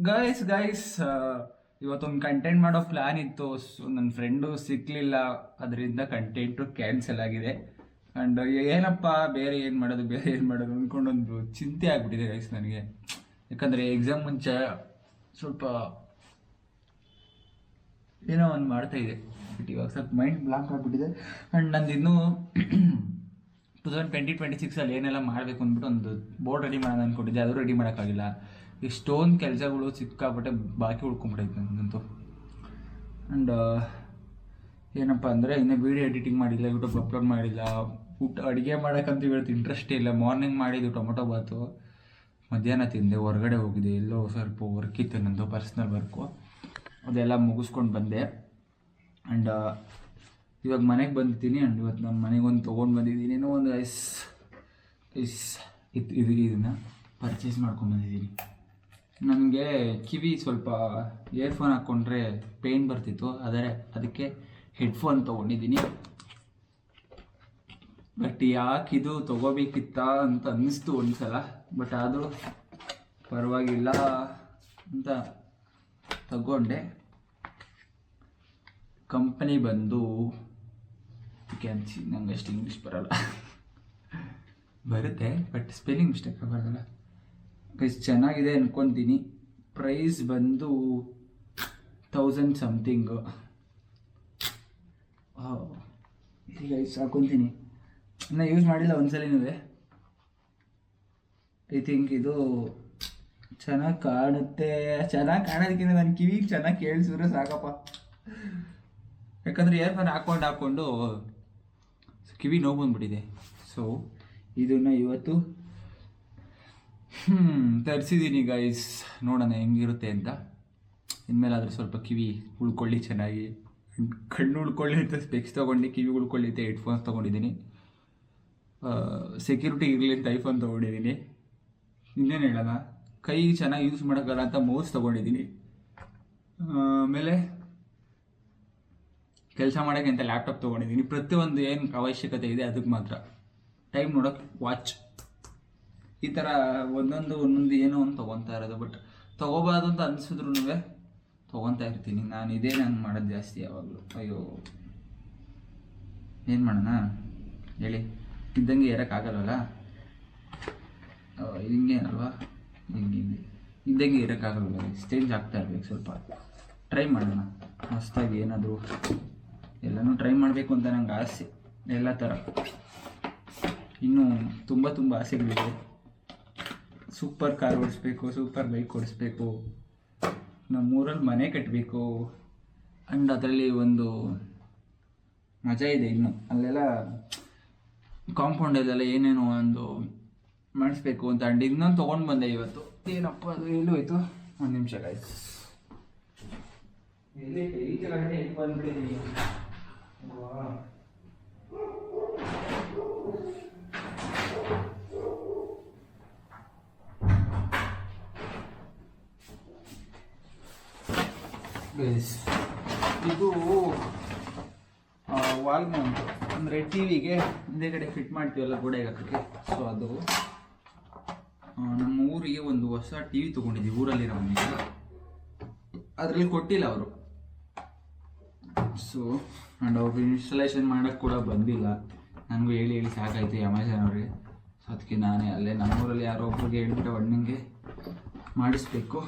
Guys ಇವತ್ತೊಂದು content ಮಾಡೋ plan ಇತ್ತು. ನನ್ನ ಫ್ರೆಂಡು ಸಿಕ್ಲಿಲ್ಲ, ಅದರಿಂದ ಕಂಟೆಂಟು ಕ್ಯಾನ್ಸಲ್ ಆಗಿದೆ. ಆ್ಯಂಡ್ ಏನಪ್ಪ ಬೇರೆ ಏನು ಮಾಡೋದು ಅಂದ್ಕೊಂಡೊಂದು ಚಿಂತೆ ಆಗ್ಬಿಟ್ಟಿದೆ ಗೈಸ್ ನನಗೆ. ಯಾಕಂದರೆ ಎಕ್ಸಾಮ್ ಮುಂಚೆ ಸ್ವಲ್ಪ ಏನೋ ಒಂದು ಮಾಡ್ತಾ ಇದೆ, ಬಟ್ ಇವಾಗ ಸ್ವಲ್ಪ ಮೈಂಡ್ ಬ್ಲಾಕ್ ಆಗಿಬಿಟ್ಟಿದೆ. ಆ್ಯಂಡ್ ನಂದು ಇನ್ನೂ 2026 ಏನೆಲ್ಲ ಮಾಡಬೇಕು ಅಂದ್ಬಿಟ್ಟು ಒಂದು ಬೋರ್ಡ್ ರೆಡಿ ಮಾಡೋಣ ಅಂದ್ಕೊಂಡಿದ್ದೆ, ಅದು ರೆಡಿ ಮಾಡೋಕ್ಕಾಗಿಲ್ಲ. ಇಷ್ಟೊಂದು ಕೆಲಸಗಳು ಸಿಕ್ಕಾಬಿಟ್ಟೆ ಬಾಕಿ ಉಳ್ಕೊಂಬಿಟ್ಟೈತೆ ನನಗಂತೂ. ಆ್ಯಂಡ್ ಏನಪ್ಪ ಅಂದರೆ ಇನ್ನೂ ವೀಡಿಯೋ ಎಡಿಟಿಂಗ್ ಮಾಡಿಲ್ಲ, ಯೂಟ್ಯೂಬ್ ಅಪ್ಲೋಡ್ ಮಾಡಿಲ್ಲ. ಅಡುಗೆ ಮಾಡೋಕ್ಕಂತೂ ಇವತ್ತು ಇಂಟ್ರೆಸ್ಟೇ ಇಲ್ಲ. ಮಾರ್ನಿಂಗ್ ಮಾಡಿದ್ದು ಟೊಮೊಟೊ ಬಾತು, ಮಧ್ಯಾಹ್ನ ತಿಂದೆ, ಹೊರಗಡೆ ಹೋಗಿದೆ, ಎಲ್ಲೋ ಸ್ವಲ್ಪ ವರ್ಕ್ ಇತ್ತು ನಂದು, ಪರ್ಸ್ನಲ್ ವರ್ಕು, ಅದೆಲ್ಲ ಮುಗಿಸ್ಕೊಂಡು ಬಂದೆ. ಆ್ಯಂಡ್ ಇವಾಗ ಮನೆಗೆ ಬಂದಿದ್ದೀನಿ. ಆ್ಯಂಡ್ ಇವತ್ತು ನಾನು ಮನೆಗೊಂದು ತೊಗೊಂಡು ಬಂದಿದ್ದೀನಿ, ಏನೋ ಒಂದು ಇದನ್ನು ಪರ್ಚೇಸ್ ಮಾಡ್ಕೊಂಡ್ಬಂದಿದ್ದೀನಿ. ನನಗೆ ಕಿವಿ ಸ್ವಲ್ಪ ಇಯರ್ಫೋನ್ ಹಾಕ್ಕೊಂಡ್ರೆ ಪೇಯ್ನ್ ಬರ್ತಿತ್ತು, ಅದಕ್ಕೆ ಹೆಡ್ಫೋನ್ ತೊಗೊಂಡಿದ್ದೀನಿ. ಬಟ್ ಯಾಕಿದು ತೊಗೋಬೇಕಿತ್ತ ಅಂತ ಅನ್ನಿಸ್ತು ಒಂದ್ಸಲ, ಬಟ್ ಆದರೂ ಪರವಾಗಿಲ್ಲ ಅಂತ ತಗೊಂಡೆ. ಕಂಪನಿ ಬಂದು ಕ್ಯಾನ್ಸಿ, ನಂಗೆ ಅಷ್ಟು ಇಂಗ್ಲೀಷ್ ಬರಲ್ಲ, ಬರುತ್ತೆ ಬಟ್ ಸ್ಪೆಲ್ಲಿಂಗ್ ಮಿಸ್ಟೇಕ್ ಆಗಬಾರ್ದಲ್ಲ. ಗೈಸ್ ಚೆನ್ನಾಗಿದೆ ಅಂದ್ಕೊತೀನಿ. ಪ್ರೈಸ್ ಬಂದು 1000 ಸಮಥಿಂಗು. ಇದು ಗೈಸ್ ಹಾಕೊತೀನಿ, ಇನ್ನೂ ಯೂಸ್ ಮಾಡಿಲ್ಲ ಒಂದ್ಸಲಿನೂ. ಐ ಥಿಂಕ್ ಇದು ಚೆನ್ನಾಗಿ ಕಾಣೋದಕ್ಕಿಂತ ನನ್ನ ಕಿವಿಗೆ ಚೆನ್ನಾಗಿ ಕೇಳಿಸಿದ್ರೆ ಸಾಕಪ್ಪ. ಯಾಕಂದರೆ ಇಯರ್ಫೋನ್ ಹಾಕ್ಕೊಂಡು ಕಿವಿ ನೋವು ಬಂದ್ಬಿಟ್ಟಿದೆ. ಸೊ ಇದನ್ನು ಇವತ್ತು ತರಿಸಿದ್ದೀನಿ ಗೈಸ್, ನೋಡೋಣ ಹೆಂಗಿರುತ್ತೆ ಅಂತ. ಇನ್ಮೇಲೆ ಆದರೆ ಸ್ವಲ್ಪ ಕಿವಿ ಉಳ್ಕೊಳ್ಳಿ, ಚೆನ್ನಾಗಿ ಕಣ್ಣು ಉಳ್ಕೊಳ್ಳಿ ಅಂತ ಸ್ಪೆಕ್ಸ್ ತೊಗೊಂಡು, ಕಿವಿ ಉಳ್ಕೊಳ್ಳಿ ಅಂತ ಹೆಡ್ಫೋನ್ಸ್ ತೊಗೊಂಡಿದ್ದೀನಿ. ಸೆಕ್ಯೂರಿಟಿ ಇರಲಿ ಅಂತ ಐಫೋನ್ ತೊಗೊಂಡಿದ್ದೀನಿ. ಇನ್ನೇನು ಹೇಳೋಣ, ಕೈ ಚೆನ್ನಾಗಿ ಯೂಸ್ ಮಾಡೋಕ್ಕಲ್ಲ ಅಂತ ಮೌಸ್ ತೊಗೊಂಡಿದ್ದೀನಿ. ಆಮೇಲೆ ಕೆಲಸ ಮಾಡೋಕ್ಕೆ ಅಂತ ಲ್ಯಾಪ್ಟಾಪ್ ತೊಗೊಂಡಿದ್ದೀನಿ. ಪ್ರತಿಯೊಂದು ಏನು ಅವಶ್ಯಕತೆ ಇದೆ ಅದಕ್ಕೆ ಮಾತ್ರ. ಟೈಮ್ ನೋಡೋಕ್ಕೆ ವಾಚ್, ಈ ಥರ ಒಂದೊಂದು ಏನೋ ಒಂದು ತೊಗೊತಾ ಇರೋದು. ಬಟ್ ತೊಗೋಬಾರ್ದು ಅಂತ ಅನಿಸಿದ್ರು ತೊಗೊತಾ ಇರ್ತೀನಿ ನಾನು. ಇದೇ ನಾನು ಮಾಡೋದು ಜಾಸ್ತಿ ಯಾವಾಗಲೂ. ಅಯ್ಯೋ ಏನು ಮಾಡೋಣ ಹೇಳಿ, ಇದ್ದಂಗೆ ಇರೋಕ್ಕಾಗಲ್ವಲ್ಲ, ಹಿಂಗೇನಲ್ವಾ, ಹಿಂಗೆ ಇದ್ದಂಗೆ ಇರೋಕ್ಕಾಗಲ್ವಲ್ಲ, ಚೇಂಜ್ ಆಗ್ತಾ ಇರ್ಬೇಕು. ಸ್ವಲ್ಪ ಟ್ರೈ ಮಾಡೋಣ ಹೊಸ್ದಾಗಿ ಏನಾದರೂ. ಎಲ್ಲನೂ ಟ್ರೈ ಮಾಡಬೇಕು ಅಂತ ನಂಗೆ ಆಸೆ, ಎಲ್ಲ ಥರ. ಇನ್ನೂ ತುಂಬ ಆಸೆಗಳಿದೆ. ಸೂಪರ್ ಕಾರ್ ಓಡಿಸ್ಬೇಕು, ಸೂಪರ್ ಬೈಕ್ ಓಡಿಸ್ಬೇಕು, ನಮ್ಮೂರಲ್ಲಿ ಮನೆ ಕಟ್ಟಬೇಕು. ಆ್ಯಂಡ್ ಅದರಲ್ಲಿ ಒಂದು ಮಜಾ ಇದೆ ಇನ್ನು, ಅಲ್ಲೆಲ್ಲ ಕಾಂಪೌಂಡಲ್ಲೆಲ್ಲ ಏನೇನೋ ಒಂದು ಮಾಡಿಸ್ಬೇಕು ಅಂತ. ಆ್ಯಂಡ್ ಇನ್ನೊಂದು ತೊಗೊಂಡು ಬಂದೆ ಇವತ್ತು. ಏನಪ್ಪ ಅದು ಎಲ್ಲೂ ಹೋಯ್ತು, ಒಂದು ನಿಮಿಷ ಗಾಯ್ಸ್. ಈ ಕೆಳಗಡೆ ಬಂದ್ಬಿಟ್ಟಿದ್ದೀನಿ. ಇದು ವಾಲ್ ಮೌಂಟ್ ಅಂದರೆ ಟಿವಿಗೆ ಹಿಂದೆ ಕಡೆ ಫಿಟ್ ಮಾಡ್ತೀವಲ್ಲ ಗೋಡೆಗೆ ಹಾಕೋಕ್ಕೆ. ಸೊ ಅದು ನಮ್ಮ ಊರಿಗೆ ಒಂದು ಹೊಸ ಟಿವಿ ತೊಗೊಂಡಿದ್ದೀವಿ ಊರಲ್ಲಿರೋ ಮನೆಗೆ, ಅದರಲ್ಲಿ ಕೊಟ್ಟಿಲ್ಲ ಅವರು. ಸೊ ಆ್ಯಂಡ್ ಅವ್ರಿಗೆ ಇನ್ಸ್ಟಾಲೇಷನ್ ಮಾಡೋಕ್ಕೆ ಕೂಡ ಬಂದಿಲ್ಲ. ನನಗೂ ಹೇಳಿ ಸಾಕಾಯಿತು ಅಮೆಝಾನ್ ಅವ್ರಿಗೆ. ಸೊ ಅದಕ್ಕೆ ನಾನೇ ಅಲ್ಲೇ ನಮ್ಮೂರಲ್ಲಿ ಯಾರೋ ಒಬ್ರಿಗೆ ಹೇಳ್ಬಿಟ್ಟು ಅಣ್ಣಂಗೆ ಮಾಡಿಸ್ಬೇಕು.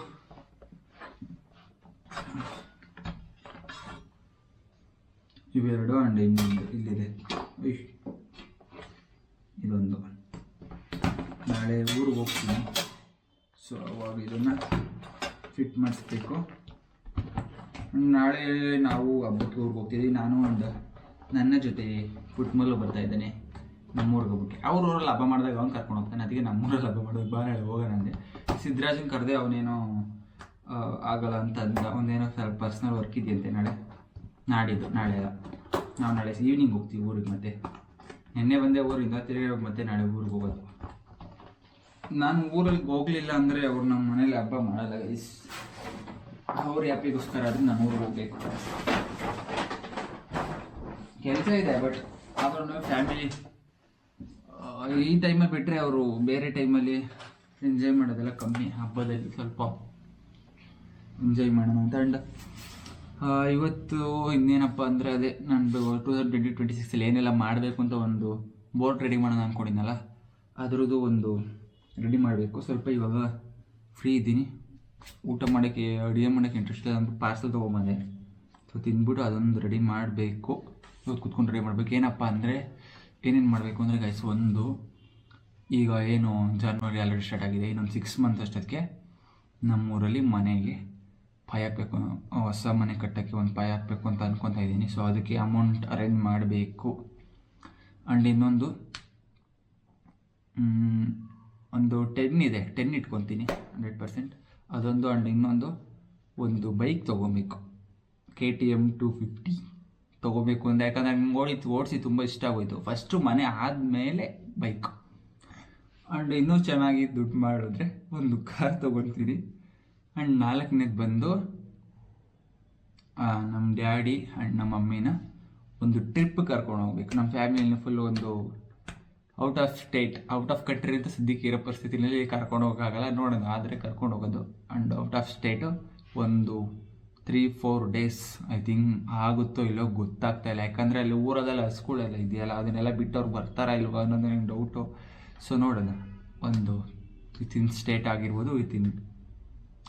ಇವೆರಡು. ಆ್ಯಂಡ್ ಇನ್ನೊಂದು ಇಲ್ಲಿದೆ, ಇದೊಂದು. ನಾಳೆ ಊರಿಗೆ ಹೋಗ್ತೀನಿ, ಸೊ ಅವಾಗ ಇದನ್ನು ಫಿಟ್ ಮಾಡಿಸ್ಬೇಕು. ನಾಳೆ ನಾವು ಹಬ್ಬಕ್ಕೆ ಊರಿಗೆ ಹೋಗ್ತಿದ್ದೀವಿ. ನಾನು ಒಂದು ನನ್ನ ಜೊತೆ ಪುಟ್ಮಲ್ಲು ಬರ್ತಾ ಇದ್ದಾನೆ ನಮ್ಮೂರಿಗೆ ಹಬ್ಬಕ್ಕೆ. ಅವ್ರ ಊರಲ್ಲಿ ಹಬ್ಬ ಮಾಡಿದಾಗ ಅವ್ನು ಕರ್ಕೊಂಡು ಹೋಗ್ತಾನೆ, ಅದಕ್ಕೆ ನಮ್ಮೂರಲ್ಲಿ ಹಬ್ಬ ಮಾಡಿದಾಗ ನಾಳೆ ಹೋಗೋಣ ಅಂದೆ. ಸಿದ್ದರಾಜನ್ ಕರೆದೆ, ಅವನೇನೋ ಆಗಲ್ಲ ಅಂತ ಅಂದ. ಒಂದೇನೋ ಸ್ವಲ್ಪ ಪರ್ಸ್ನಲ್ ವರ್ಕ್ ಇದೆಯಂತೆ ನಾಳೆ ಎಲ್ಲ. ನಾವು ನಾಳೆ ಈವ್ನಿಂಗ್ ಹೋಗ್ತೀವಿ ಊರಿಗೆ. ಮತ್ತೆ ನಿನ್ನೆ ಬಂದೆ ಊರಿಂದ, ತಿರುಗಿ ಮತ್ತೆ ನಾಳೆ ಊರಿಗೆ ಹೋಗೋದು. ನಾನು ಊರಲ್ಲಿ ಹೋಗಲಿಲ್ಲ ಅಂದರೆ ಅವ್ರು ನಮ್ಮ ಮನೇಲಿ ಹಬ್ಬ ಮಾಡಲ್ಲ ಗೈಸ್. ಅವ್ರ ಹ್ಯಾಪಿಗೋಸ್ಕರ ಆದರೂ ನಾನು ಊರಿಗೆ ಹೋಗ್ಬೇಕು. ಕೆಲಸ ಇದೆ, ಬಟ್ ಆದ್ರೂ ಫ್ಯಾಮಿಲಿ ಈ ಟೈಮಲ್ಲಿ ಬಿಟ್ಟರೆ ಅವರು ಬೇರೆ ಟೈಮಲ್ಲಿ ಎಂಜಾಯ್ ಮಾಡೋದೆಲ್ಲ ಕಮ್ಮಿ. ಹಬ್ಬದಲ್ಲಿ ಸ್ವಲ್ಪ ಎಂಜಾಯ್ ಮಾಡೋಣ ಅಂತ. ಆ್ಯಂಡ್ ಇವತ್ತು ಇನ್ನೇನಪ್ಪ ಅಂದರೆ ಅದೇ ನಾನು 2026 ಏನೆಲ್ಲ ಮಾಡಬೇಕು ಅಂತ ಒಂದು ಬೋರ್ಡ್ ರೆಡಿ ಮಾಡೋಣ ಅಂದ್ಕೊಂಡಿದ್ನಲ್ಲ, ಅದರದ್ದು ಒಂದು ರೆಡಿ ಮಾಡಬೇಕು. ಸ್ವಲ್ಪ ಇವಾಗ ಫ್ರೀ ಇದ್ದೀನಿ, ಊಟ ಮಾಡೋಕ್ಕೆ ಅಡುಗೆ ಮಾಡೋಕ್ಕೆ ಇಂಟ್ರೆಸ್ಟ್ ಇಲ್ಲ ಅಂತ ಪಾರ್ಸಲ್ ತೊಗೊಂಬಂದೆ. ಸೊ ತಿಂದ್ಬಿಟ್ಟು ಅದೊಂದು ರೆಡಿ ಮಾಡಬೇಕು. ಇವತ್ತು ಕುತ್ಕೊಂಡು ರೆಡಿ ಮಾಡಬೇಕು. ಏನಪ್ಪ ಅಂದರೆ ಏನೇನು ಮಾಡಬೇಕು ಅಂದರೆ ಗೈಸ್, ಒಂದು ಈಗ ಏನು ಜಾನ್ವರಿ ಆಲ್ರೆಡಿ ಸ್ಟಾರ್ಟ್ ಆಗಿದೆ, ಇನ್ನೊಂದು 6 ಮಂತ್ ಅಷ್ಟೊತ್ತಿಗೆ ನಮ್ಮೂರಲ್ಲಿ ಮನೆಗೆ ಪಾಯ ಹಾಕಬೇಕು, ಹೊಸ ಮನೆ ಕಟ್ಟೋಕ್ಕೆ ಒಂದು ಪಾಯ ಹಾಕಬೇಕು ಅಂತ ಅಂದ್ಕೊತಾ ಇದ್ದೀನಿ. ಸೊ ಅದಕ್ಕೆ ಅಮೌಂಟ್ ಅರೇಂಜ್ ಮಾಡಬೇಕು. ಆ್ಯಂಡ್ ಇನ್ನೊಂದು ಒಂದು 10 ಇಟ್ಕೊತೀನಿ 100%. ಅದೊಂದು. ಆ್ಯಂಡ್ ಇನ್ನೊಂದು ಒಂದು ಬೈಕ್ ತೊಗೊಬೇಕು, KTM 250 ತೊಗೋಬೇಕು ಅಂತ. ಯಾಕಂದರೆ ನಂಗೆ ಓಡಿಸಿ ತುಂಬ ಇಷ್ಟ ಆಗೋಯ್ತು. ಫಸ್ಟು ಮನೆ ಆದಮೇಲೆ ಬೈಕ್. ಆ್ಯಂಡ್ ಇನ್ನೂ ಚೆನ್ನಾಗಿ ದುಡ್ಡು ಮಾಡಿದ್ರೆ ಒಂದು ಕಾರ್ ತೊಗೊತೀನಿ. ಆ್ಯಂಡ್ 4ನೇದು ಬಂದು ನಮ್ಮ ಡ್ಯಾಡಿ ಆ್ಯಂಡ್ ನಮ್ಮ ಮಮ್ಮಿನ ಒಂದು ಟ್ರಿಪ್ ಕರ್ಕೊಂಡು ಹೋಗ್ಬೇಕು. ನಮ್ಮ ಫ್ಯಾಮಿಲಿನ ಫುಲ್ ಒಂದು ಔಟ್ ಆಫ್ ಕಂಟ್ರಿ ಅಂತ ಸದ್ಯಕ್ಕೆ ಇರೋ ಪರಿಸ್ಥಿತಿನಲ್ಲಿ ಕರ್ಕೊಂಡು ಹೋಗೋಕ್ಕಾಗಲ್ಲ, ನೋಡೋಣ ಆದರೆ ಕರ್ಕೊಂಡು ಹೋಗೋದು. ಆ್ಯಂಡ್ ಔಟ್ ಆಫ್ ಸ್ಟೇಟು ಒಂದು 3-4 ಡೇಸ್ ಐ ಥಿಂಕ್ ಆಗುತ್ತೋ ಇಲ್ಲೋ ಗೊತ್ತಾಗ್ತಾ ಇಲ್ಲ. ಯಾಕಂದರೆ ಅಲ್ಲಿ ಊರದೆಲ್ಲ ಹಸ್ಗಳೆಲ್ಲ ಇದೆಯಲ್ಲ, ಅದನ್ನೆಲ್ಲ ಬಿಟ್ಟವ್ರು ಬರ್ತಾರಾ ಇಲ್ವೋ ಅನ್ನೋದು ನನಗೆ ಡೌಟು. ಸೊ ನೋಡೋಣ, ಒಂದು ವಿತಿನ್ ಸ್ಟೇಟ್ ಆಗಿರ್ಬೋದು, ವಿತಿನ್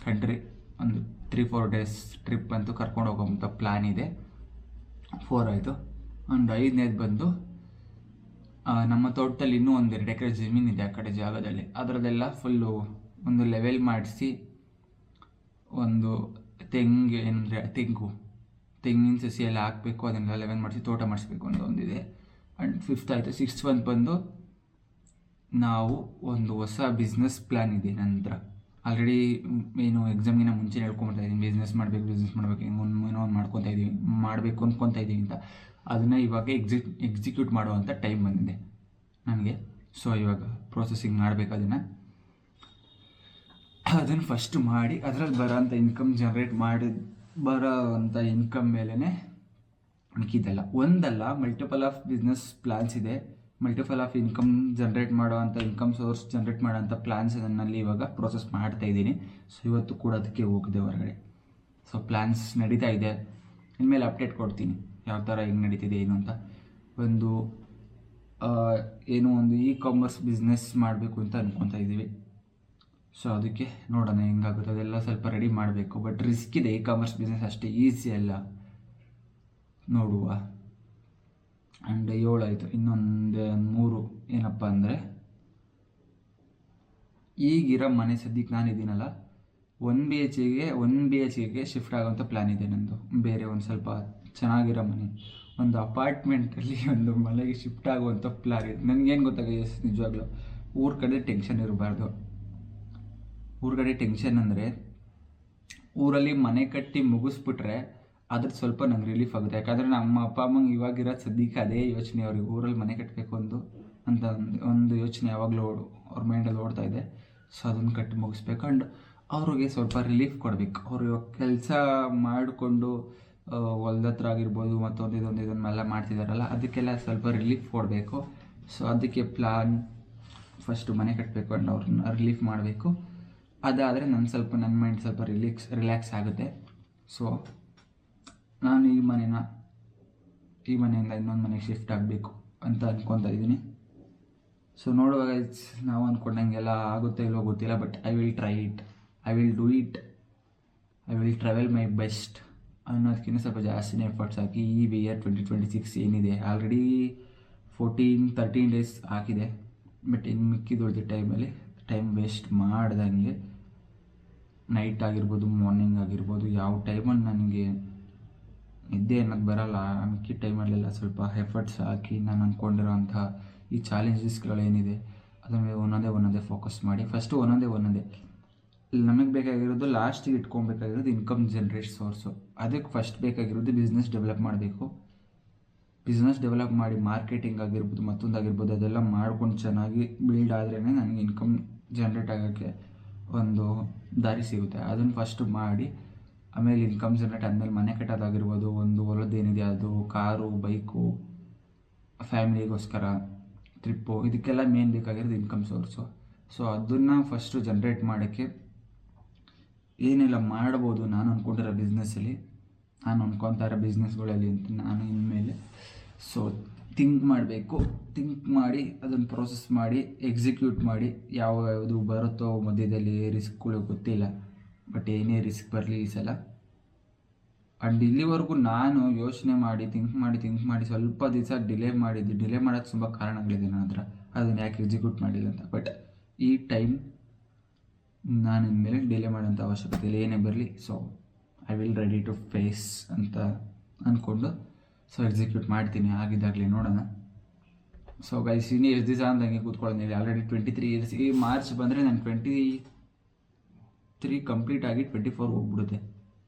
ಕಂಟ್ರಿ ಒಂದು 3-4 ಡೇಸ್ ಟ್ರಿಪ್ ಅಂತೂ ಕರ್ಕೊಂಡು ಹೋಗೋಂಥ ಪ್ಲ್ಯಾನ್ ಇದೆ. 4 ಆಯಿತು. ಒಂದು 5ನೇದು ಬಂದು ನಮ್ಮ ತೋಟದಲ್ಲಿ ಇನ್ನೂ 1-2 ಎಕರೆ ಜಮೀನಿದೆ ಆ ಕಡೆ ಜಾಗದಲ್ಲಿ. ಅದರದೆಲ್ಲ ಫುಲ್ಲು ಒಂದು ಲೆವೆಲ್ ಮಾಡಿಸಿ, ಒಂದು ತೆಂಗಿನ ಸಸಿ ಎಲ್ಲ ಹಾಕಬೇಕು, ಅದನ್ನೆಲ್ಲ ಲೆವೆಲ್ ಮಾಡಿಸಿ ತೋಟ ಮಾಡಿಸ್ಬೇಕು ಅಂತ ಒಂದಿದೆ. ಆ್ಯಂಡ್ 5th ಆಯಿತು. 6th ಒಂದು ಬಂದು ನಾವು ಒಂದು ಹೊಸ ಬಿಸ್ನೆಸ್ ಪ್ಲ್ಯಾನ್ ಇದೆ ನಂತರ. ಆಲ್ರೆಡಿ ಏನು ಎಕ್ಸಾಮ್ಗಿನ ಮುಂಚೆ ಹೇಳ್ಕೊಂಬರ್ತಾ ಇದ್ದೀನಿ, ಬಿಸ್ನೆಸ್ ಮಾಡಬೇಕು ಏನೋ ಒಂದು ಮಾಡಬೇಕು ಅಂದ್ಕೊತಾ ಇದ್ದೀವಿ ಅಂತ. ಅದನ್ನು ಇವಾಗ ಎಕ್ಸಿಕ್ಯೂಟ್ ಮಾಡುವಂಥ ಟೈಮ್ ಬಂದಿದೆ ನನಗೆ. ಸೊ ಇವಾಗ ಪ್ರೊಸೆಸಿಂಗ್ ಮಾಡಬೇಕು. ಅದನ್ನು ಫಸ್ಟ್ ಮಾಡಿ ಅದರಲ್ಲಿ ಬರೋಂಥ ಇನ್ಕಮ್ ಬರೋವಂಥ ಇನ್ಕಮ್ ಮೇಲೇ ಮಿಕ್ಕಿದ್ದೆಲ್ಲ. ಒಂದಲ್ಲ, ಮಲ್ಟಿಪಲ್ ಆಫ್ ಬಿಸ್ನೆಸ್ ಪ್ಲ್ಯಾನ್ಸ್ ಇದೆ, ಮಲ್ಟಿಪಲ್ ಆಫ್ ಇನ್ಕಮ್ ಜನ್ರೇಟ್ ಮಾಡೋವಂಥ ಇನ್ಕಮ್ ಸೋರ್ಸ್ ಜನ್ರೇಟ್ ಮಾಡೋಂಥ ಪ್ಲ್ಯಾನ್ಸ್ ನನ್ನಲ್ಲಿ ಇವಾಗ ಪ್ರೋಸೆಸ್ ಮಾಡ್ತಾ ಇದ್ದೀನಿ. ಸೊ ಇವತ್ತು ಕೂಡ ಅದಕ್ಕೆ ಹೋಗಿದೆ ಹೊರಗಡೆ. ಸೊ ಪ್ಲ್ಯಾನ್ಸ್ ನಡೀತಾ ಇದೆ, ಇನ್ಮೇಲೆ ಅಪ್ಡೇಟ್ ಕೊಡ್ತೀನಿ ಯಾವ ಥರ ಹೆಂಗೆ ನಡೀತಿದೆ ಏನು ಅಂತ. ಒಂದು ಒಂದು ಇ-ಕಾಮರ್ಸ್ ಬಿಸ್ನೆಸ್ ಮಾಡಬೇಕು ಅಂತ ಅಂದ್ಕೊತಾ ಇದ್ದೀವಿ. ಸೊ ಅದಕ್ಕೆ ನೋಡೋಣ ಹೆಂಗಾಗುತ್ತೆ, ಅದೆಲ್ಲ ಸ್ವಲ್ಪ ರೆಡಿ ಮಾಡಬೇಕು. ಬಟ್ ರಿಸ್ಕ್ ಇದೆ, ಇ-ಕಾಮರ್ಸ್ ಬಿಸ್ನೆಸ್ ಅಷ್ಟೇ ಈಸಿ ಅಲ್ಲ, ನೋಡುವ. ಆ್ಯಂಡ್ 7 ಆಯಿತು. ಇನ್ನೊಂದು 3 ಏನಪ್ಪ ಅಂದರೆ, ಈಗಿರೋ ಮನೆ ಸದ್ಯಕ್ಕೆ ನಾನಿದ್ದೀನಲ್ಲ 1 BHK ಶಿಫ್ಟ್ ಆಗೋಂಥ ಪ್ಲ್ಯಾನ್ ಇದೆ ನಂದು. ಬೇರೆ ಒಂದು ಸ್ವಲ್ಪ ಚೆನ್ನಾಗಿರೋ ಮನೆ, ಒಂದು ಅಪಾರ್ಟ್ಮೆಂಟಲ್ಲಿ ಒಂದು ಮನೆಗೆ ಶಿಫ್ಟ್ ಆಗುವಂಥ ಪ್ಲ್ಯಾನ್ ಇದೆ. ನನಗೇನು ಗೊತ್ತಾಗಿದೆ ನಿಜವಾಗ್ಲೂ, ಊರ ಕಡೆ ಟೆನ್ಷನ್ ಇರಬಾರ್ದು. ಊರ ಕಡೆ ಟೆನ್ಷನ್ ಅಂದರೆ, ಊರಲ್ಲಿ ಮನೆ ಕಟ್ಟಿ ಮುಗಿಸ್ಬಿಟ್ರೆ ಅದ್ರದ್ದು ಸ್ವಲ್ಪ ನಂಗೆ ರಿಲೀಫ್ ಆಗುತ್ತೆ. ಯಾಕಂದರೆ ನಮ್ಮ ಅಪ್ಪ ಅಮ್ಮಂಗೆ ಇವಾಗಿರೋದು ಸದ್ಯಕ್ಕೆ ಅದೇ ಯೋಚನೆ, ಅವ್ರಿಗೆ ಊರಲ್ಲಿ ಮನೆ ಕಟ್ಟಬೇಕು ಅಂತ ಒಂದು ಯೋಚನೆ ಯಾವಾಗಲೂ ಅವ್ರ ಮೈಂಡಲ್ಲಿ ಓಡ್ತಾ ಇದೆ. ಸೊ ಅದನ್ನು ಕಟ್ಟಿ ಮುಗಿಸ್ಬೇಕು. ಆ್ಯಂಡ್ ಅವ್ರಿಗೆ ಸ್ವಲ್ಪ ರಿಲೀಫ್ ಕೊಡಬೇಕು. ಅವರು ಇವಾಗ ಕೆಲಸ ಮಾಡಿಕೊಂಡು ಹೊಲ್ದ ಹತ್ರ ಆಗಿರ್ಬೋದು ಮತ್ತೊಂದು ಇದನ್ನೆಲ್ಲ ಮಾಡ್ತಿದ್ದಾರಲ್ಲ, ಅದಕ್ಕೆಲ್ಲ ಸ್ವಲ್ಪ ರಿಲೀಫ್ ಕೊಡಬೇಕು. ಸೊ ಅದಕ್ಕೆ ಪ್ಲ್ಯಾನ್, ಫಸ್ಟು ಮನೆ ಕಟ್ಟಬೇಕು ಆ್ಯಂಡ್ ಅವ್ರನ್ನ ರಿಲೀಫ್ ಮಾಡಬೇಕು. ಅದಾದರೆ ನನ್ನ ಮೈಂಡ್ ಸ್ವಲ್ಪ ರಿಲ್ಯಾಕ್ಸ್ ಆಗುತ್ತೆ. ಸೊ ನಾನು ಈ ಮನೆಯಿಂದ ಇನ್ನೊಂದು ಮನೆಗೆ ಶಿಫ್ಟ್ ಆಗಬೇಕು ಅಂತ ಅಂದ್ಕೊತಾ ಇದ್ದೀನಿ. ಸೊ ನೋಡುವಾಗ ನಾವು ಅಂದ್ಕೊಂಡಂಗೆಲ್ಲ ಆಗುತ್ತೆ ಇಲ್ಲೋ ಗೊತ್ತಿಲ್ಲ, but I will try it, I will do it, I will travel my best ಅನ್ನೋದಕ್ಕಿಂತ ಸ್ವಲ್ಪ ಜಾಸ್ತಿನೇ ಎಫರ್ಟ್ಸ್ ಹಾಕಿ ಈ ಇಯರ್ 2026 ಏನಿದೆ, ಆಲ್ರೆಡಿ 14-13 ಡೇಸ್ ಹಾಕಿದೆ. ಬಟ್ ಇನ್ನು ಮಿಕ್ಕಿದೊಳ್ದು ಟೈಮ್ ವೇಸ್ಟ್ ಮಾಡ್ದಂಗೆ, ನೈಟ್ ಆಗಿರ್ಬೋದು ಮಾರ್ನಿಂಗ್ ಆಗಿರ್ಬೋದು, ಯಾವ ಟೈಮಲ್ಲಿ ನನಗೆ ನಿದ್ದೆ ಅನ್ನೋದು ಬರೋಲ್ಲ, ಮಿಕ್ಕಿ ಟೈಮಲ್ಲೆಲ್ಲ ಸ್ವಲ್ಪ ಎಫರ್ಟ್ಸ್ ಹಾಕಿ ನಾನು ಅಂದ್ಕೊಂಡಿರೋಂಥ ಈ ಚಾಲೆಂಜಸ್ಗಳೇನಿದೆ ಅದರ ಮೇಲೆ ಒಂದೊಂದೇ ಫೋಕಸ್ ಮಾಡಿ. ಫಸ್ಟು ಒಂದೊಂದೇ ನಮಗೆ ಬೇಕಾಗಿರೋದು, ಲಾಸ್ಟಿಗೆ ಇಟ್ಕೊಬೇಕಾಗಿರೋದು ಇನ್ಕಮ್ ಜನ್ರೇಟ್ ಸೋರ್ಸು. ಅದಕ್ಕೆ ಫಸ್ಟ್ ಬೇಕಾಗಿರೋದು ಬಿಸ್ನೆಸ್ ಡೆವಲಪ್ ಮಾಡಬೇಕು. ಬಿಸ್ನೆಸ್ ಡೆವಲಪ್ ಮಾಡಿ ಮಾರ್ಕೆಟಿಂಗ್ ಆಗಿರ್ಬೋದು ಮತ್ತೊಂದಾಗಿರ್ಬೋದು ಅದೆಲ್ಲ ಮಾಡ್ಕೊಂಡು ಚೆನ್ನಾಗಿ ಬಿಲ್ಡ್ ಆದ್ರೇ ನನಗೆ ಇನ್ಕಮ್ ಜನ್ರೇಟ್ ಆಗೋಕ್ಕೆ ಒಂದು ದಾರಿ ಸಿಗುತ್ತೆ. ಅದನ್ನು ಫಸ್ಟು ಮಾಡಿ, ಆಮೇಲೆ ಇನ್ಕಮ್ ಜನ್ರೇಟ್ ಆದಮೇಲೆ ಮನೆ ಕಟ್ಟೋದಾಗಿರ್ಬೋದು, ಒಂದು ಹೊಲದ್ದೇನಿದೆ ಅದು, ಕಾರು, ಬೈಕು, ಫ್ಯಾಮಿಲಿಗೋಸ್ಕರ ಟ್ರಿಪ್ಪು, ಇದಕ್ಕೆಲ್ಲ ಮೇನ್ ಬೇಕಾಗಿರೋದು ಇನ್ಕಮ್ ಸೋರ್ಸು. ಸೊ ಅದನ್ನು ಫಸ್ಟು ಜನ್ರೇಟ್ ಮಾಡೋಕ್ಕೆ ಏನೆಲ್ಲ ಮಾಡ್ಬೋದು ನಾನು ಅಂದ್ಕೊಂಡಿರೋ ಬಿಸ್ನೆಸ್ಸಲ್ಲಿ, ನಾನು ಅಂದ್ಕೊತಾ ಇರೋ ಬಿಸ್ನೆಸ್ಗಳಲ್ಲಿ ಅಂತ ನಾನು ಇನ್ಮೇಲೆ ಸೊ ಥಿಂಕ್ ಮಾಡಬೇಕು. ಥಿಂಕ್ ಮಾಡಿ ಅದನ್ನು ಪ್ರೋಸೆಸ್ ಮಾಡಿ ಎಕ್ಸಿಕ್ಯೂಟ್ ಮಾಡಿ ಯಾವುದು ಬರುತ್ತೋ ಮಧ್ಯದಲ್ಲಿ ರಿಸ್ಕ್ಗಳು ಗೊತ್ತಿಲ್ಲ, ಬಟ್ ಏನೇ ರಿಸ್ಕ್ ಬರಲಿ ಈ ಸಲ. ಆ್ಯಂಡ್ ಇಲ್ಲಿವರೆಗೂ ನಾನು ಯೋಚನೆ ಮಾಡಿ ಥಿಂಕ್ ಮಾಡಿ ಸ್ವಲ್ಪ ದಿವಸ ಡಿಲೇ ಮಾಡೋಕ್ಕೆ ತುಂಬ ಕಾರಣಗಳಿದೆ ನನ್ನ ಹತ್ರ, ಅದನ್ನು ಯಾಕೆ ಎಕ್ಸಿಕ್ಯೂಟ್ ಮಾಡಿಲ್ಲ ಅಂತ. ಬಟ್ ಈ ಟೈಮ್ ನಾನು ಇನ್ಮೇಲೆ ಡಿಲೇ ಮಾಡೋಂಥ ಅವಶ್ಯಕತೆ ಇಲ್ಲ, ಏನೇ ಬರಲಿ. So I will ready to face ಅಂತ ಅಂದ್ಕೊಂಡು ಸೊ ಎಕ್ಸಿಕ್ಯೂಟ್ ಮಾಡ್ತೀನಿ ಆಗಿದ್ದಾಗಲಿ, ನೋಡೋಣ. ಸೊ ಗೈಸ್, ಇನ್ನೂ ಎಷ್ಟು ದಿವಸ ಅಂತ ಹಂಗೆ ಕೂತ್ಕೊಳ್ಳೋದಿಲ್ಲ. Already 23 years. ಈ ಮಾರ್ಚ್ ಬಂದರೆ ನಾನು 23 ಕಂಪ್ಲೀಟ್ ಆಗಿ 24 ಹೋಗ್ಬಿಡುತ್ತೆ.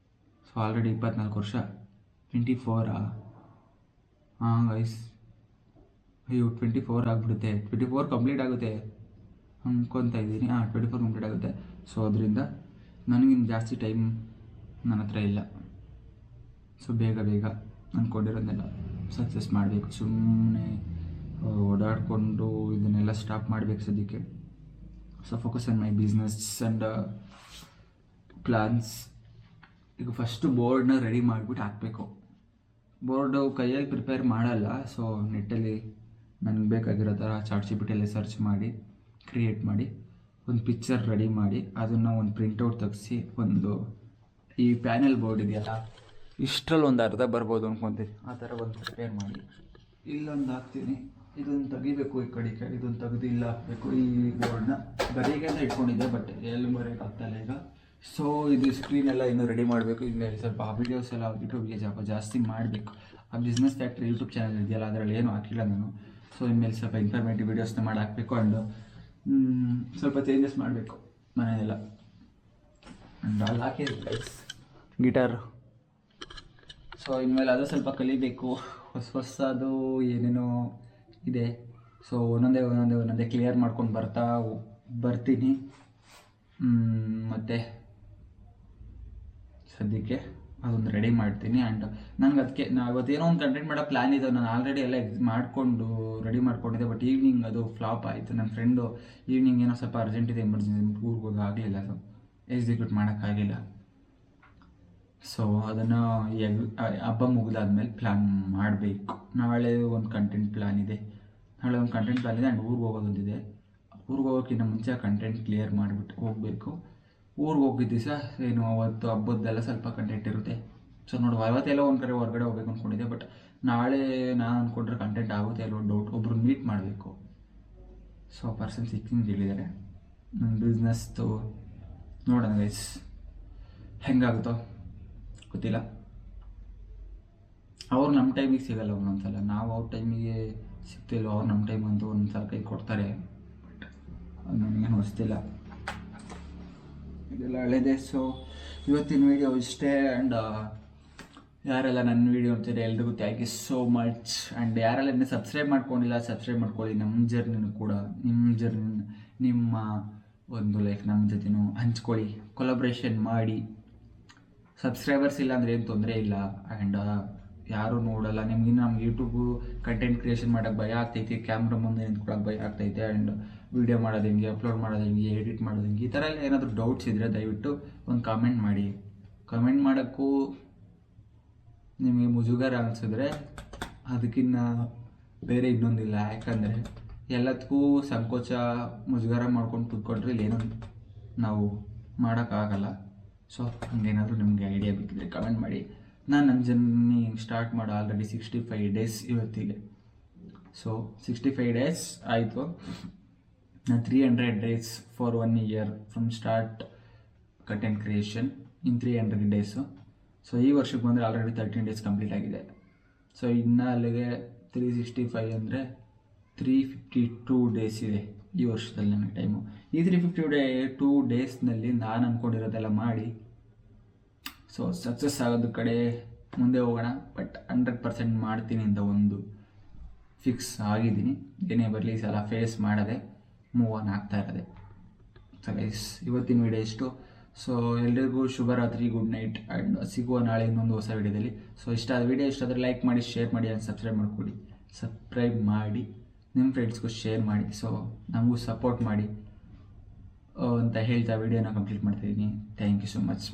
ಸೊ ಆಲ್ರೆಡಿ 24 ವರ್ಷ. 24 ಹಾಂ ಗೈಸ್, ಅಯ್ಯೋ 24 ಆಗಿಬಿಡುತ್ತೆ. 24 ಕಂಪ್ಲೀಟ್ ಆಗುತ್ತೆ ಅಂದ್ಕೊತಾ ಇದ್ದೀನಿ. 24 ಕಂಪ್ಲೀಟ್ ಆಗುತ್ತೆ. ಸೊ ಅದರಿಂದ ನನಗಿನ್ನು ಜಾಸ್ತಿ ಟೈಮ್ ನನ್ನ ಹತ್ರ ಇಲ್ಲ. ಸೊ ಬೇಗ ಅಂದ್ಕೊಂಡಿರೋದನ್ನೆಲ್ಲ ಸಕ್ಸಸ್ ಮಾಡಬೇಕು. ಸುಮ್ಮನೆ ಓಡಾಡಿಕೊಂಡು ಇದನ್ನೆಲ್ಲ ಸ್ಟಾಪ್ ಮಾಡಬೇಕು ಸದ್ಯಕ್ಕೆ. So focus on my business and plans. ಈಗ ಫಸ್ಟು ಬೋರ್ಡ್ನ ರೆಡಿ ಮಾಡಿಬಿಟ್ಟು ಹಾಕಬೇಕು. ಬೋರ್ಡು ಕೈಯಲ್ಲಿ ಪ್ರಿಪೇರ್ ಮಾಡಲ್ಲ. ಸೊ ನೆಟ್ಟಲ್ಲಿ ನನಗೆ ಬೇಕಾಗಿರೋ ಥರ ಚಾಟ್ಜಿಪಿಟಿಯಲ್ಲಿ ಸರ್ಚ್ ಮಾಡಿ ಕ್ರಿಯೇಟ್ ಮಾಡಿ ಒಂದು ಪಿಕ್ಚರ್ ರೆಡಿ ಮಾಡಿ ಅದನ್ನು ಒಂದು ಪ್ರಿಂಟೌಟ್ ತೆಗೆಸಿ ಒಂದು ಈ ಪ್ಯಾನೆಲ್ ಬೋರ್ಡ್ ಇದೆಯಲ್ಲ ಇಷ್ಟರಲ್ಲಿ ಒಂದು ಅರ್ಧ ಬರ್ಬೋದು ಅಂದ್ಕೊತೀನಿ. ಆ ಥರ ಒಂದು ಪ್ರಿಪೇರ್ ಮಾಡಿ ಇಲ್ಲೊಂದು ಹಾಕ್ತೀನಿ. ಇದೊಂದು ತೆಗಿಬೇಕು, ಈ ಕಡೆ ಇದೊಂದು ತೆಗೆದು ಇಲ್ಲ ಹಾಕಬೇಕು. ಈ ಬೋರ್ಡ್ನ ಬರೀಗೆ ಅಂತ ಇಟ್ಕೊಂಡಿದ್ದೆ, ಬಟ್ ಎಲ್ಲಿ ಬರೋಕ್ಕೆ ಆಗ್ತಾಯಿಲ್ಲ ಈಗ. ಸೊ ಇದು ಸ್ಕ್ರೀನೆಲ್ಲ ಇನ್ನೂ ರೆಡಿ ಮಾಡಬೇಕು. ಇನ್ನು ಸ್ವಲ್ಪ ವೀಡಿಯೋಸ್ ಎಲ್ಲ ಯೂಟ್ಯೂಬ್ಗೆ ಜಾಸ್ತಿ ಮಾಡಬೇಕು. ಆ ಬಿಸ್ನೆಸ್ ಫ್ಯಾಕ್ಟ್ರಿ ಯೂಟ್ಯೂಬ್ ಚಾನಲ್ ಇದೆಯಲ್ಲ ಅದರಲ್ಲಿ ಏನೂ ಹಾಕಿಲ್ಲ ನಾನು. ಸೊ ಇನ್ಮೇಲೆ ಸ್ವಲ್ಪ ಇನ್ಫಾರ್ಮೇಟಿವ್ ವೀಡಿಯೋಸ್ನ ಮಾಡಿ ಹಾಕಬೇಕು. ಆ್ಯಂಡ್ ಸ್ವಲ್ಪ ಚೇಂಜಸ್ ಮಾಡಬೇಕು ಮನೆಯೆಲ್ಲ. ಆ್ಯಂಡ್ ಅಲ್ಲಿ ಹಾಕಿದ್ರು ಗಿಟಾರು. ಸೊ ಇನ್ಮೇಲೆ ಅದು ಸ್ವಲ್ಪ ಕಲಿಬೇಕು. ಹೊಸದು ಏನೇನೋ ಇದೆ. ಸೊ ಒಂದೊಂದೇ ಕ್ಲಿಯರ್ ಮಾಡ್ಕೊಂಡು ಬರ್ತೀನಿ. ಮತ್ತು ಸದ್ಯಕ್ಕೆ ಅದೊಂದು ರೆಡಿ ಮಾಡ್ತೀನಿ. ಆ್ಯಂಡ್ ನಂಗೆ ಅದಕ್ಕೆ ಇವತ್ತೇನೋ ಒಂದು ಕಂಟೆಂಟ್ ಮಾಡೋ ಪ್ಲ್ಯಾನ್ ಇದೆ. ನಾನು ಆಲ್ರೆಡಿ ಎಲ್ಲ ರೆಡಿ ಮಾಡ್ಕೊಂಡಿದ್ದೆ. ಬಟ್ ಈವ್ನಿಂಗ್ ಅದು ಫ್ಲಾಪ್ ಆಯಿತು. ನನ್ನ ಫ್ರೆಂಡು ಈವ್ನಿಂಗ್ ಏನೋ ಸ್ವಲ್ಪ ಅರ್ಜೆಂಟ್ ಇದೆ, ಎಮರ್ಜೆನ್ಸಿ ಊರಿಗೆ ಹೋಗಿ ಆಗಲಿಲ್ಲ. ಸೊ ಎಕ್ಸಿಕ್ಯೂಟ್ ಮಾಡೋಕ್ಕಾಗಿಲ್ಲ. ಸೊ ಅದನ್ನು ಹಬ್ಬ ಮುಗಿದಾದ್ಮೇಲೆ ಪ್ಲ್ಯಾನ್ ಮಾಡಬೇಕು. ನಾಳೆ ಒಂದು ಕಂಟೆಂಟ್ ಪ್ಲ್ಯಾನ್ ಇದೆ. ಆ್ಯಂಡ್ ಊರಿಗೆ ಹೋಗೋದೊಂದಿದೆ. ಊರಿಗೆ ಹೋಗೋಕ್ಕಿಂತ ಮುಂಚೆ ಕಂಟೆಂಟ್ ಕ್ಲಿಯರ್ ಮಾಡಿಬಿಟ್ಟು ಹೋಗಬೇಕು. ಊರಿಗೆ ಹೋಗಿದ್ದ ದಿವಸ ಏನು ಅವತ್ತು ಹಬ್ಬದ್ದೆಲ್ಲ ಸ್ವಲ್ಪ ಕಂಟೆಂಟ್ ಇರುತ್ತೆ. ಸೊ ನೋಡಿ, ಅವತ್ತೆಲ್ಲ ಒಂದು ಕಡೆ ಹೊರಗಡೆ ಹೋಗ್ಬೇಕು ಅಂದ್ಕೊಂಡಿದ್ದೆ. ಬಟ್ ನಾಳೆ ನಾನು ಅಂದ್ಕೊಂಡ್ರೆ ಕಂಟೆಂಟ್ ಆಗುತ್ತೆ ಅಲ್ಲೋ ಡೌಟ್. ಒಬ್ರು ಮೀಟ್ ಮಾಡಬೇಕು. ಸೊ ಪರ್ಸನ್ ಸಿಕ್ಕಿಂಗ್ ಹೇಳಿದ್ದಾರೆ. ನನ್ನ ಬಿಸ್ನೆಸ್ದು ನೋಡೋಣ ಗೈಸ್ ಹೆಂಗಾಗುತ್ತೋ ಗೊತ್ತಿಲ್ಲ. ಅವ್ರು ನಮ್ಮ ಟೈಮಿಗೆ ಸಿಗಲ್ಲ ಒಂದೊಂದ್ಸಲ, ನಾವು ಅವ್ರ ಟೈಮಿಗೆ ಸಿಗ್ತಿಲ್ಲ. ಅವ್ರು ನಮ್ಮ ಟೈಮ್ ಅಂತೂ ಒಂದ್ಸಲ ಕೈ ಕೊಡ್ತಾರೆ. ಬಟ್ ಅದು ನನಗೇನು ಹೊಸ್ತಿಲ್ಲ, ಇದೆಲ್ಲ ಹಳೆದೇ. ಸೊ ಇವತ್ತಿನ ವೀಡಿಯೋ ಇಷ್ಟೇ. ಆ್ಯಂಡ್ ಯಾರೆಲ್ಲ ನನ್ನ ವೀಡಿಯೋ ಅಂತೀರಿ ಎಲ್ರಿಗೂ thank you so much. And ಯಾರೆಲ್ಲ ಇನ್ನೂ ಸಬ್ಸ್ಕ್ರೈಬ್ ಮಾಡ್ಕೊಂಡಿಲ್ಲ ಸಬ್ಸ್ಕ್ರೈಬ್ ಮಾಡ್ಕೊಳ್ಳಿ. ನಮ್ಮ ಜರ್ನಿನೂ ಕೂಡ ನಿಮ್ಮ ಒಂದು ಲೈಫ್ ನಮ್ಮ ಜೊತೆನೂ ಹಂಚ್ಕೊಳ್ಳಿ, ಕೊಲಾಬ್ರೇಷನ್ ಮಾಡಿ. ಸಬ್ಸ್ಕ್ರೈಬರ್ಸ್ ಇಲ್ಲ ಅಂದರೆ ಏನು ತೊಂದರೆ ಇಲ್ಲ. ಆ್ಯಂಡ್ ಯಾರೂ ನೋಡಲ್ಲ. ನಮ್ಗೆ ಯೂಟ್ಯೂಬು ಕಂಟೆಂಟ್ ಕ್ರಿಯೇಷನ್ ಮಾಡೋಕ್ಕೆ ಭಯ ಆಗ್ತೈತಿ, ಕ್ಯಾಮ್ರಾ ಮುಂದೆ ನಿಂತ್ಕೊಳ್ಳೋಕೆ ಭಯ ಆಗ್ತೈತೆ. ಆ್ಯಂಡ್ ವೀಡಿಯೋ ಮಾಡೋದು ಹೆಂಗೆ, ಅಪ್ಲೋಡ್ ಮಾಡೋದು ಹೆಂಗೆ, ಎಡಿಟ್ ಮಾಡೋದು ಹೆಂಗೆ, ಈ ಥರ ಎಲ್ಲ ಏನಾದರೂ ಡೌಟ್ಸ್ ಇದ್ದರೆ ದಯವಿಟ್ಟು ಒಂದು ಕಾಮೆಂಟ್ ಮಾಡಿ. ಕಮೆಂಟ್ ಮಾಡೋಕ್ಕೂ ನಿಮಗೆ ಮುಜುಗರ ಅನಿಸಿದ್ರೆ ಅದಕ್ಕಿಂತ ಬೇರೆ ಇನ್ನೊಂದಿಲ್ಲ. ಯಾಕಂದರೆ ಎಲ್ಲದಕ್ಕೂ ಸಂಕೋಚ ಮುಜುಗರ ಮಾಡ್ಕೊಂಡು ಕೂತ್ಕೊಂಡ್ರೆ ಇಲ್ಲೇನೋ ನಾವು ಮಾಡೋಕ್ಕಾಗಲ್ಲ. ಸೊ ಹಂಗೇನಾದರೂ ನಿಮಗೆ ಐಡಿಯಾ ಬೇಕಿದ್ರೆ ಕಮೆಂಟ್ ಮಾಡಿ. ನನ್ನ ಜರ್ನಿ ಸ್ಟಾರ್ಟ್ ಮಾಡೋ ಆಲ್ರೆಡಿ 65 ಡೇಸ್ ಇವತ್ತಿಗೆ. ಸೊ 65 ಡೇಸ್ ಆಯಿತು. ನಾನು 300 days for 1 year from start content creation in 300 days. So ಈ ವರ್ಷಕ್ಕೆ ಬಂದರೆ ಆಲ್ರೆಡಿ 13 ಡೇಸ್ ಕಂಪ್ಲೀಟ್ ಆಗಿದೆ. ಸೊ ಇನ್ನು ಅಲ್ಲಿಗೆ 365 ಅಂದರೆ 352 ಡೇಸ್ ಇದೆ ಈ ವರ್ಷದಲ್ಲಿ ನನಗೆ ಟೈಮು. ಈ 352 ಡೇಸ್ನಲ್ಲಿ ನಾನು ಅಂದ್ಕೊಂಡಿರೋದೆಲ್ಲ ಮಾಡಿ ಸೊ ಸಕ್ಸಸ್ ಆಗೋದು ಕಡೆ ಮುಂದೆ ಹೋಗೋಣ. ಬಟ್ 100% ಮಾಡ್ತೀನಿ ಅಂತ ಒಂದು ಫಿಕ್ಸ್ ಆಗಿದ್ದೀನಿ. ಏನೇ ಬರಲಿ ಈ ಸಲ ಫೇಸ್ ಮಾಡೋದೆ, ಮೂವ್ ಆನ್ ಆಗ್ತಾ ಇರೋದೆ. ಸೊ ಗೈಸ್ ಇವತ್ತಿನ ವೀಡಿಯೋ ಇಷ್ಟು. ಸೊ ಎಲ್ರಿಗೂ ಶುಭರಾತ್ರಿ, ಗುಡ್ ನೈಟ್. ಆ್ಯಂಡ್ ಸಿಗುವ ನಾಳೆ ಇನ್ನೊಂದು ಹೊಸ ವೀಡಿಯೋದಲ್ಲಿ. ಸೊ ವೀಡಿಯೋ ಇಷ್ಟ ಆದರೆ ಲೈಕ್ ಮಾಡಿ, ಶೇರ್ ಮಾಡಿ, ಆ್ಯಂಡ್ ಸಬ್ಸ್ಕ್ರೈಬ್ ಮಾಡಿ ನಿಮ್ಮ ಫ್ರೆಂಡ್ಸ್ಗೂ ಶೇರ್ ಮಾಡಿ. ಸೊ ನಮಗೂ ಸಪೋರ್ಟ್ ಮಾಡಿ. ಅಂತ ಹೇಳ್ತಾ ವಿಡಿಯೋನ ಕಂಪ್ಲೀಟ್ ಮಾಡ್ತಾಯಿದ್ದೀನಿ. Thank you so much.